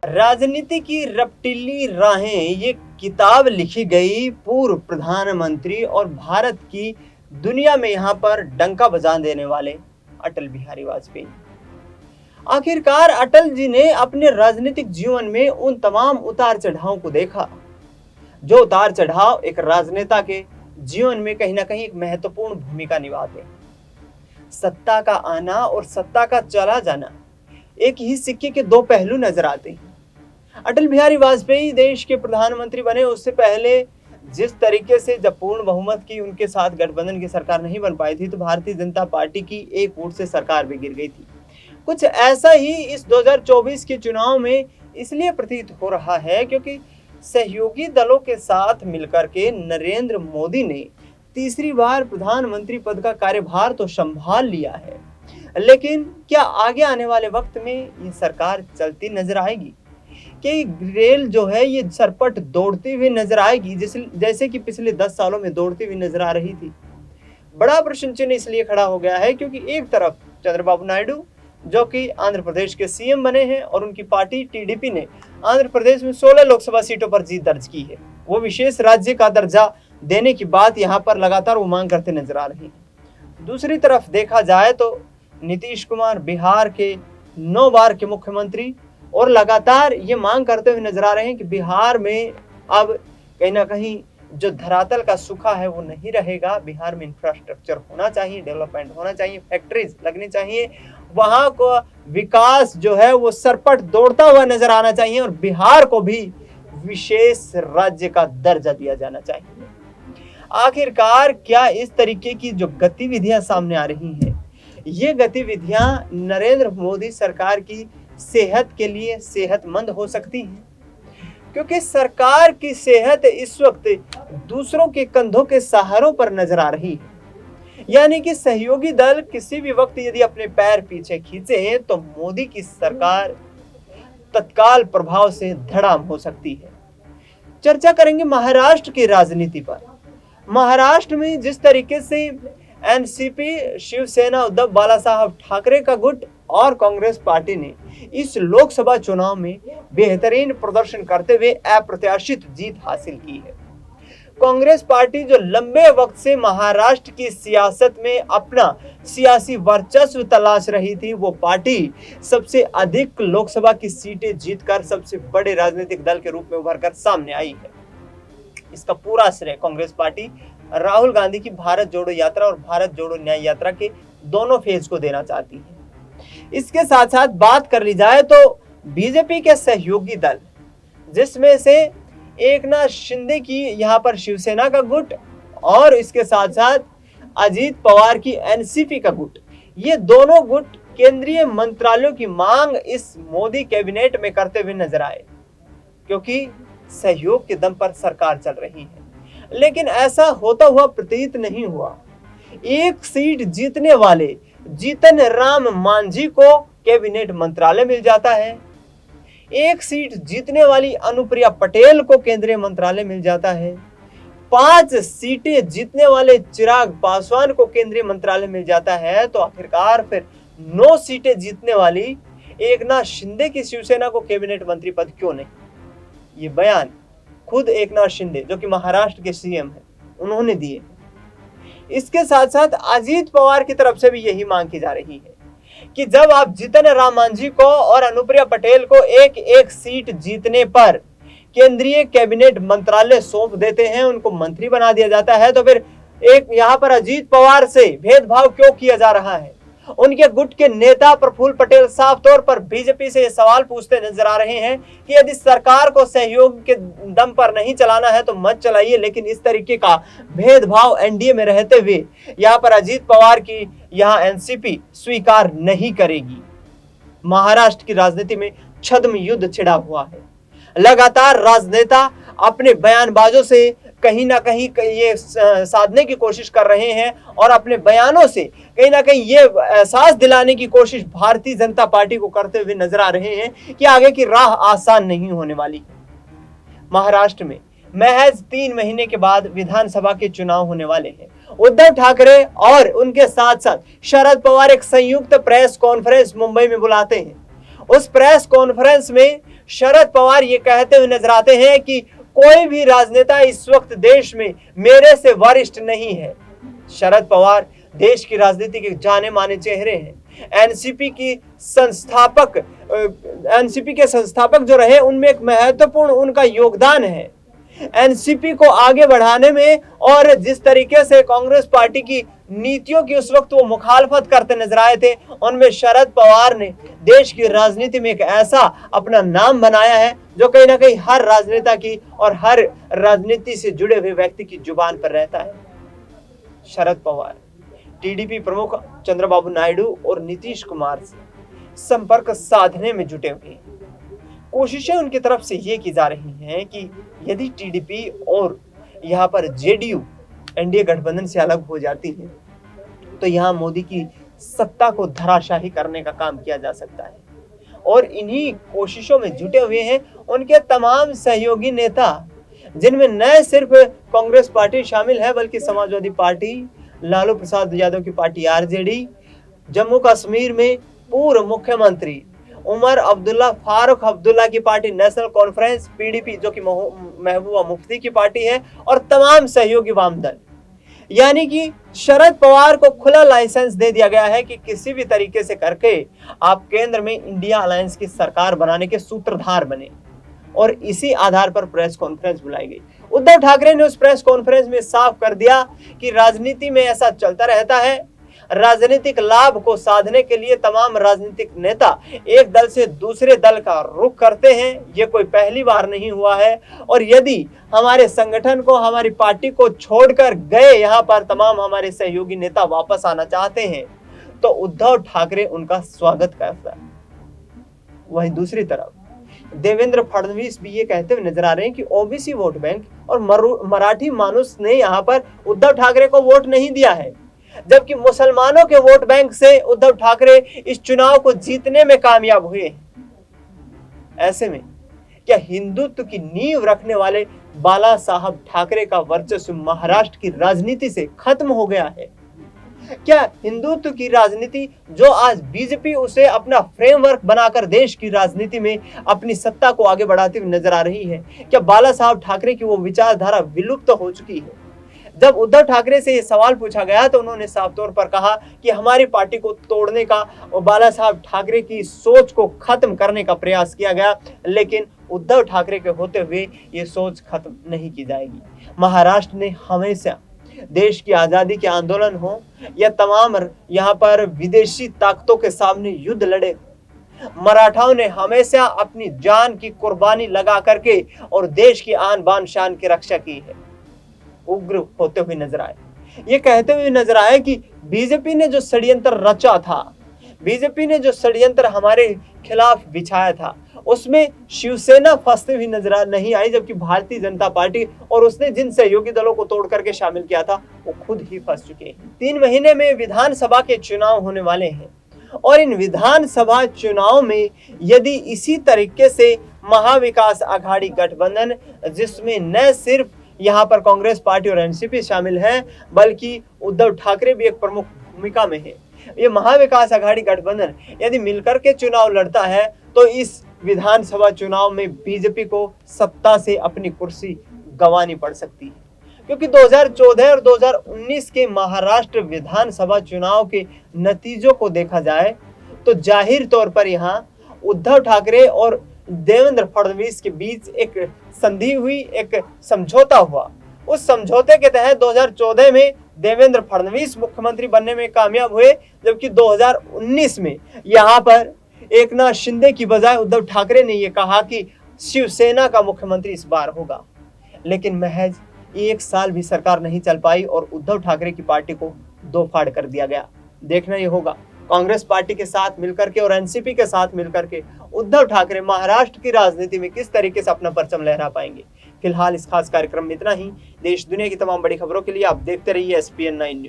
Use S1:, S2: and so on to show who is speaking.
S1: राजनीति की रपटीली राहें ये किताब लिखी गई पूर्व प्रधानमंत्री और भारत की दुनिया में यहाँ पर डंका बजा देने वाले अटल बिहारी वाजपेयी। आखिरकार अटल जी ने अपने राजनीतिक जीवन में उन तमाम उतार चढ़ावों को देखा, जो उतार चढ़ाव एक राजनेता के जीवन में कहीं ना कहीं एक महत्वपूर्ण भूमिका निभाते हैं। सत्ता का आना और सत्ता का चला जाना एक ही सिक्के के दो पहलू नजर आते हैं। अटल बिहारी वाजपेयी देश के प्रधानमंत्री बने उससे पहले जिस तरीके से जब पूर्ण बहुमत की उनके साथ गठबंधन की सरकार नहीं बन पाई थी, तो भारतीय जनता पार्टी की एक वोट से सरकार भी गिर गई थी। कुछ ऐसा ही इस 2024 के चुनाव में इसलिए प्रतीत हो रहा है क्योंकि सहयोगी दलों के साथ मिलकर के नरेंद्र मोदी ने तीसरी बार प्रधानमंत्री पद का कार्यभार तो संभाल लिया है, लेकिन क्या आगे आने वाले वक्त में ये सरकार चलती नजर आएगी? कि रेल जो है ये सरपट दौड़ती हुई नजर आएगी जैसे कि पिछले 10 सालों में दौड़ती हुई नजर आ रही थी? बड़ा प्रश्न चिन्ह इसलिए खड़ा हो गया है क्योंकि एक तरफ चंद्रबाबू नायडू जो कि आंध्र प्रदेश के सीएम बने हैं और उनकी पार्टी टीडीपी ने आंध्र प्रदेश में 16 लोकसभा सीटों पर जीत दर्ज की है। वो विशेष राज्य का दर्जा देने की बात यहाँ पर लगातार वो मांग करते नजर आ रही है। दूसरी तरफ देखा जाए तो नीतीश कुमार बिहार के 9 बार के मुख्यमंत्री और लगातार ये मांग करते हुए नजर आ रहे हैं कि बिहार में अब कहीं ना कहीं जो धरातल का सूखा है वो नहीं रहेगा। बिहार में इंफ्रास्ट्रक्चर होना चाहिए, डेवलपमेंट होना चाहिए, फैक्ट्रीज लगनी चाहिए, वहां को विकास जो है वो सरपट दौड़ता हुआ नजर आना चाहिए और बिहार को भी विशेष राज्य का दर्जा दिया जाना चाहिए। आखिरकार क्या इस तरीके की जो गतिविधियां सामने आ रही हैं, ये गतिविधियां नरेंद्र मोदी सरकार की सेहत के लिए सेहतमंद हो सकती हैं? क्योंकि सरकार की सेहत इस वक्त दूसरों के कंधों के सहारों पर नजर आ रही है। यानी कि सहयोगी दल किसी भी वक्त यदि अपने पैर पीछे खींचे तो मोदी की सरकार तत्काल प्रभाव से धड़ाम हो सकती है। चर्चा करेंगे महाराष्ट्र की राजनीति पर। महाराष्ट्र में जिस तरीके से एनसीपी, शिवसेना, उद्धव बाला साहब ठाकरे का गुट और कांग्रेस पार्टी ने इस लोकसभा चुनाव में बेहतरीन प्रदर्शन करते हुए अप्रत्याशित जीत हासिल की है। कांग्रेस पार्टी जो लंबे वक्त से महाराष्ट्र की सियासत में अपना सियासी वर्चस्व तलाश रही थी, वो पार्टी सबसे अधिक लोकसभा की सीटें जीतकर सबसे बड़े राजनीतिक दल के रूप में उभरकर सामने आई है। इसका पूरा श्रेय कांग्रेस पार्टी राहुल गांधी की भारत जोड़ो यात्रा और भारत जोड़ो न्याय यात्रा के दोनों फेज को देना चाहती है। इसके साथ साथ बात कर ली जाए तो बीजेपी के सहयोगी दल, जिसमें से एकनाथ शिंदे की यहाँ पर शिवसेना का गुट और इसके साथ साथ अजीत पवार की एनसीपी का गुट, ये दोनों गुट केंद्रीय मंत्रालयों की मांग इस मोदी कैबिनेट में करते हुए नजर आए, क्योंकि सहयोग के दम पर सरकार चल रही है। लेकिन ऐसा होता हुआ प्रतीत नहीं हुआ। एक सीट जीतने वाले जीतन राम मांझी को कैबिनेट मंत्रालय मिल जाता है, एक सीट जीतने वाली अनुप्रिया पटेल को केंद्रीय मंत्रालय मिल जाता है, 5 सीटें जीतने वाले चिराग पासवान को केंद्रीय मंत्रालय मिल जाता है, तो आखिरकार फिर 9 सीटें जीतने वाली एकनाथ शिंदे की शिवसेना को कैबिनेट मंत्री पद क्यों नहीं? ये बयान खुद एकनाथ शिंदे जो कि महाराष्ट्र के सीएम हैं उन्होंने दिए। इसके साथ साथ अजीत पवार की तरफ से भी यही मांग की जा रही है कि जब आप जीतन राम मांझी को और अनुप्रिया पटेल को एक एक सीट जीतने पर केंद्रीय कैबिनेट मंत्रालय सौंप देते हैं, उनको मंत्री बना दिया जाता है, तो फिर एक यहाँ पर अजीत पवार से भेदभाव क्यों किया जा रहा है? उनके गुट के नेता प्रफुल्ल पटेल साफ तौर पर बीजेपी से ये सवाल पूछते नजर आ रहे हैं कि यदि सरकार को सहयोग के दम पर नहीं चलाना है तो मत चलाइए, लेकिन इस तरीके का भेदभाव एनडीए में रहते हुए यहाँ पर अजीत पवार की यहाँ एनसीपी स्वीकार नहीं करेगी। महाराष्ट्र की राजनीति में छद्म युद्ध छिड़ा हुआ है। लगातार राजनेता अपने बयानबाजों से कहीं ना कहीं ये साधने की कोशिश कर रहे हैं और अपने बयानों से कहीं ना कहीं ये एहसास दिलाने की कोशिश भारतीय जनता पार्टी को करते हुए नजर आ रहे हैं कि आगे की राह आसान नहीं होने वाली है। महाराष्ट्र में महज 3 महीने के बाद विधानसभा के चुनाव होने वाले हैं। उद्धव ठाकरे और उनके साथ साथ शरद पवार एक संयुक्त प्रेस कॉन्फ्रेंस मुंबई में बुलाते हैं। उस प्रेस कॉन्फ्रेंस में शरद पवार ये कहते हुए नजर आते हैं कि कोई भी राजनेता इस वक्त देश में मेरे से वरिष्ठ नहीं है। शरद पवार देश की राजनीति के जाने माने चेहरे हैं। एनसीपी के संस्थापक जो रहे उनमें एक महत्वपूर्ण उनका योगदान है। एनसीपी को आगे बढ़ाने में और जिस तरीके से कांग्रेस पार्टी की नीतियों की उस वक्त वो मुखालफत करते नजर आए थे, उनमें शरद पवार ने देश की राजनीति में एक ऐसा अपना नाम बनाया है जो कहीं ना कहीं हर राजनेता की और हर राजनीति से जुड़े हुए व्यक्ति की जुबान पर रहता है। शरद पवार टीडीपी प्रमुख चंद्रबाबू नायडू और नीतीश कुमार से संपर्क साधने में जुटे हुए हैं। कोशिशें उनकी तरफ से ये की जा रही हैं कि यदि टीडीपी और यहाँ पर जेडीयू एनडीए गठबंधन से अलग हो जाती है तो यहाँ मोदी की सत्ता को धराशाही करने का काम किया जा सकता है। और इन्हीं कोशिशों में जुटे हुए हैं उनके तमाम सहयोगी नेता, जिनमें न सिर्फ कांग्रेस पार्टी शामिल है बल्कि समाजवादी पार्टी, लालू प्रसाद यादव की पार्टी आरजेडी, जम्मू कश्मीर में पूर्व मुख्यमंत्री उमर अब्दुल्ला फारूक अब्दुल्ला की पार्टी नेशनल कॉन्फ्रेंस, पीडीपी जो कि महबूबा मुफ्ती की पार्टी है, और तमाम सहयोगी वाम दल। यानी कि शरद पवार को खुला लाइसेंस दे दिया गया है कि किसी भी तरीके से करके आप केंद्र में इंडिया अलायंस की सरकार बनाने के सूत्रधार बने। और इसी आधार पर प्रेस कॉन्फ्रेंस बुलाई गई। उद्धव ठाकरे ने उस प्रेस कॉन्फ्रेंस में साफ कर दिया कि राजनीति में ऐसा चलता रहता है, राजनीतिक लाभ को साधने के लिए तमाम राजनीतिक नेता एक दल से दूसरे दल का रुख करते हैं। ये कोई पहली बार नहीं हुआ है। और यदि हमारे संगठन को, हमारी पार्टी को छोड़कर गए यहाँ पर तमाम हमारे सहयोगी नेता वापस आना चाहते हैं तो उद्धव ठाकरे उनका स्वागत करता है। वहीं दूसरी तरफ देवेंद्र फडणवीस भी ये कहते हुए नजर आ रहे हैं कि ओबीसी वोट बैंक और मराठी मानुस ने यहाँ पर उद्धव ठाकरे को वोट नहीं दिया है, जबकि मुसलमानों के वोट बैंक से उद्धव ठाकरे इस चुनाव को जीतने में कामयाब हुए। ऐसे में क्या हिंदुत्व की नींव रखने वाले बाला साहब ठाकरे का वर्चस्व महाराष्ट्र की राजनीति से खत्म हो गया है? क्या हिंदुत्व की राजनीति जो आज बीजेपी उसे अपना फ्रेमवर्क बनाकर देश की राजनीति में अपनी सत्ता को आगे बढ़ाते हुए नजर आ रही है, क्या बाला साहब ठाकरे की वो विचारधारा विलुप्त हो चुकी है? जब उद्धव ठाकरे से ये सवाल पूछा गया तो उन्होंने साफ तौर पर कहा कि हमारी पार्टी को तोड़ने का और बाला साहब ठाकरे की सोच को खत्म करने का प्रयास किया गया, लेकिन उद्धव ठाकरे के होते हुए ये सोच खत्म नहीं की जाएगी। महाराष्ट्र ने हमेशा देश की आजादी के आंदोलन हो या तमाम यहाँ पर विदेशी ताकतों के सामने युद्ध लड़े, मराठाओं ने हमेशा अपनी जान की कुर्बानी लगा करके और देश की आन बान शान की रक्षा की है। उग्र होते हुए नजर आए, ये कहते हुए नजर आए कि बीजेपी ने जो षड्यंत्र रचा था, बीजेपी ने जो षड्यंत्र हमारे खिलाफ बिछाया था, उसमें शिवसेना फंसते हुए नजर नहीं आई, जबकि भारतीय जनता पार्टी और उसने जिन सहयोगी दलों को तोड़ करके शामिल किया था वो खुद ही फंस चुके हैं। 3 महीने में विधानसभा के चुनाव होने वाले हैं और इन विधानसभा चुनाव में यदि इसी तरीके से महाविकास आघाड़ी गठबंधन, जिसमें न सिर्फ यहाँ पर कांग्रेस पार्टी और एनसीपी शामिल है बल्कि उद्धव ठाकरे भी एक प्रमुख भूमिका में है, ये महाविकास आघाड़ी गठबंधन यदि मिलकर के चुनाव लड़ता है तो इस विधानसभा चुनाव में बीजेपी को सत्ता से अपनी कुर्सी गंवानी पड़ सकती है। क्योंकि 2014 और 2019 के महाराष्ट्र विधानसभा चुनाव के नतीजों को देखा जाए तो जाहिर तौर पर यहाँ उद्धव ठाकरे और देवेंद्र फडणवीस के बीच एक संधि हुई, एक समझौता हुआ। उस समझौते के तहत 2014 में देवेंद्र फडणवीस मुख्यमंत्री बनने में कामयाब हुए, जबकि 2019 में यहाँ पर एकनाथ शिंदे की बजाय उद्धव ठाकरे ने यह कहा कि शिवसेना का मुख्यमंत्री इस बार होगा। लेकिन महज 1 साल भी सरकार नहीं चल पाई और उद्धव ठाकरे की पार्टी को 2 फाड़ कर दिया गया। देखना ये होगा कांग्रेस पार्टी के साथ मिलकर के और एनसीपी के साथ मिलकर के उद्धव ठाकरे महाराष्ट्र की राजनीति में किस तरीके से अपना परचम लहरा पाएंगे। फिलहाल इस खास कार्यक्रम में इतना ही। देश दुनिया की तमाम बड़ी खबरों के लिए आप देखते रहिए SPN9 न्यूज।